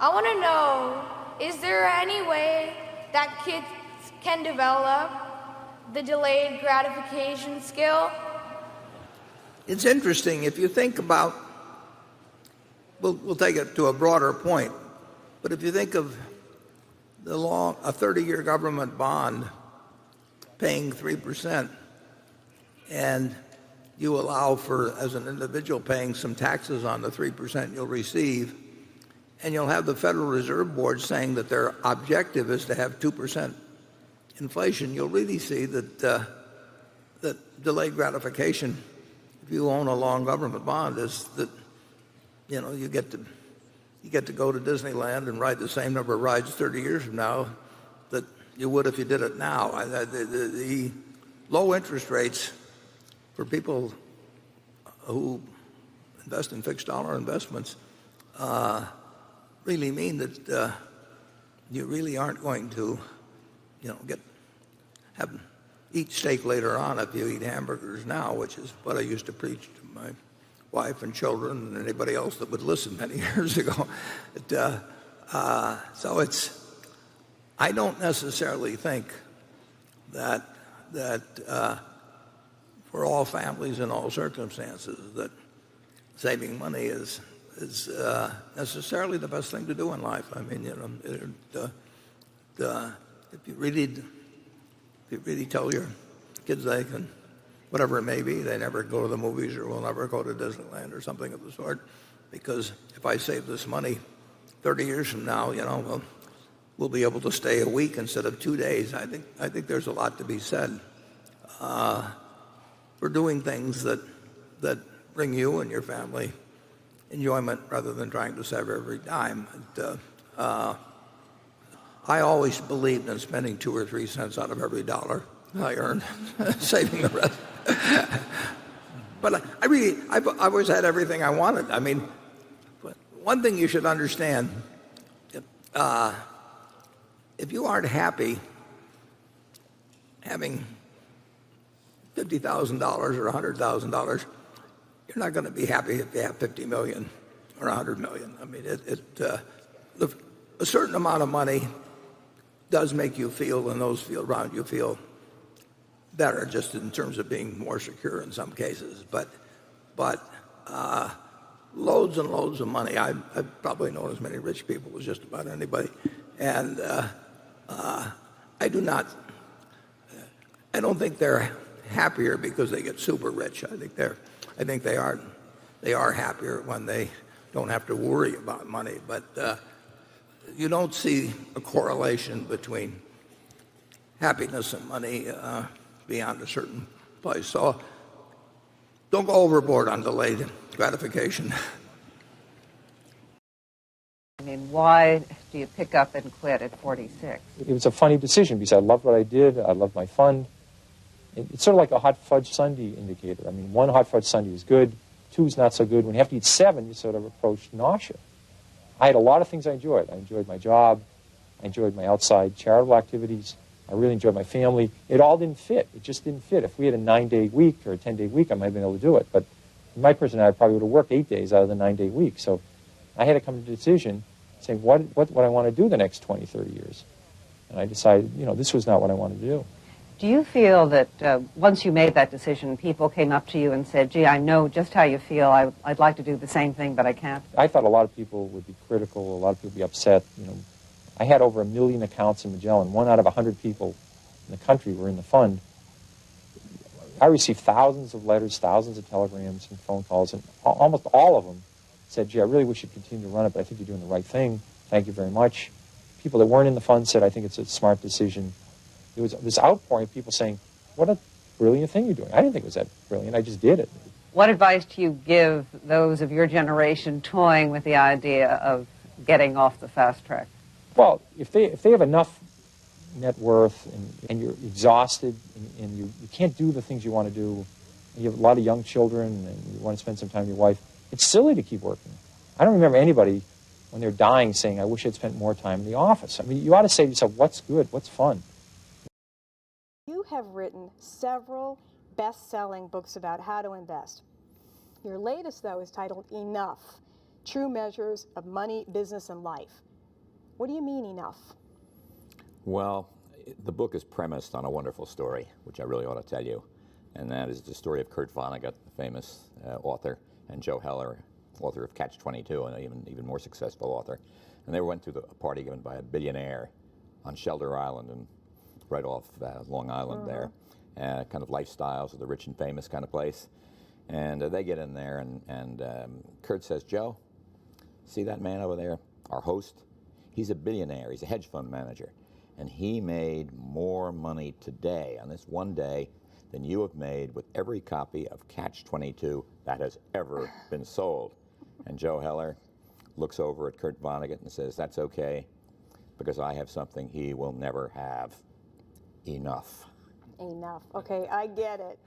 I want to know, is there any way that kids can develop the delayed gratification skill? It's interesting if you think about, we'll take it to a broader point, but if you think of a 30-year government bond paying 3%, and you allow for, as an individual, paying some taxes on the 3% you'll receive, and you'll have the Federal Reserve Board saying that their objective is to have 2% inflation, you'll really see that that delayed gratification, if you own a long government bond, is that you get to go to Disneyland and ride the same number of rides 30 years from now that you would if you did it now. The low interest rates for people who invest in fixed dollar investments really mean that you really aren't going to eat steak later on if you eat hamburgers now, which is what I used to preach to my wife and children and anybody else that would listen many years ago. So I don't necessarily think that for all families in all circumstances that saving money is necessarily the best thing to do in life. I mean, if you really tell your kids they can, whatever it may be, they never go to the movies or will never go to Disneyland or something of the sort, because if I save this money 30 years from now, we'll be able to stay a week instead of 2 days. I think there's a lot to be said for doing things that bring you and your family enjoyment rather than trying to save every dime. I always believed in spending 2 or 3 cents out of every dollar I earned, saving the rest. But I've always had everything I wanted. I mean, one thing you should understand, if you aren't happy having $50,000 or $100,000, you're not going to be happy if you have 50 million or 100 million. I mean, a certain amount of money does make you feel, and those around you feel better, just in terms of being more secure in some cases. But loads and loads of money. I've probably known as many rich people as just about anybody, and I don't think they're happier because they get super rich. I think they are happier when they don't have to worry about money. But you don't see a correlation between happiness and money beyond a certain place. So don't go overboard on delayed gratification. I mean, why do you pick up and quit at 46? It was a funny decision because I loved what I did. I loved my fund. It's sort of like a hot fudge sundae indicator. I mean, 1 hot fudge sundae is good, 2 is not so good. When you have to eat 7, you sort of approach nausea. I had a lot of things I enjoyed. I enjoyed my job. I enjoyed my outside charitable activities. I really enjoyed my family. It all didn't fit. It just didn't fit. If we had a 9-day week or a 10-day week, I might have been able to do it. But in my personality, I probably would have worked 8 days out of the 9-day week. So I had to come to a decision saying, what I want to do the next 20, 30 years. And I decided, this was not what I wanted to do. Do you feel that once you made that decision, people came up to you and said, gee, I know just how you feel. I'd like to do the same thing, but I can't? I thought a lot of people would be critical. A lot of people would be upset. I had over 1 million accounts in Magellan. 1 out of 100 people in the country were in the fund. I received thousands of letters, thousands of telegrams and phone calls, and almost all of them said, gee, I really wish you'd continue to run it, but I think you're doing the right thing. Thank you very much. People that weren't in the fund said, I think it's a smart decision. There was this outpouring of people saying, what a brilliant thing you're doing. I didn't think it was that brilliant. I just did it. What advice do you give those of your generation toying with the idea of getting off the fast track? Well, if they have enough net worth and you're exhausted and you can't do the things you want to do, and you have a lot of young children and you want to spend some time with your wife, it's silly to keep working. I don't remember anybody when they're dying saying, I wish I'd spent more time in the office. I mean, you ought to say to yourself, what's good? What's fun? You have written several best-selling books about how to invest. Your latest, though, is titled Enough: True Measures of Money, Business, and Life. What do you mean enough? Well, the book is premised on a wonderful story, which I really ought to tell you, and that is the story of Kurt Vonnegut, the famous author, and Joe Heller, author of Catch-22, an even more successful author. And they went to a party given by a billionaire on Shelter Island, and right off Long Island there, kind of lifestyles of the rich and famous kind of place. And they get in there, and Kurt says, Joe, see that man over there, our host? He's a billionaire. He's a hedge fund manager. And he made more money today, on this one day, than you have made with every copy of Catch-22 that has ever been sold. And Joe Heller looks over at Kurt Vonnegut and says, that's okay, because I have something he will never have. Enough. Enough. Okay, I get it.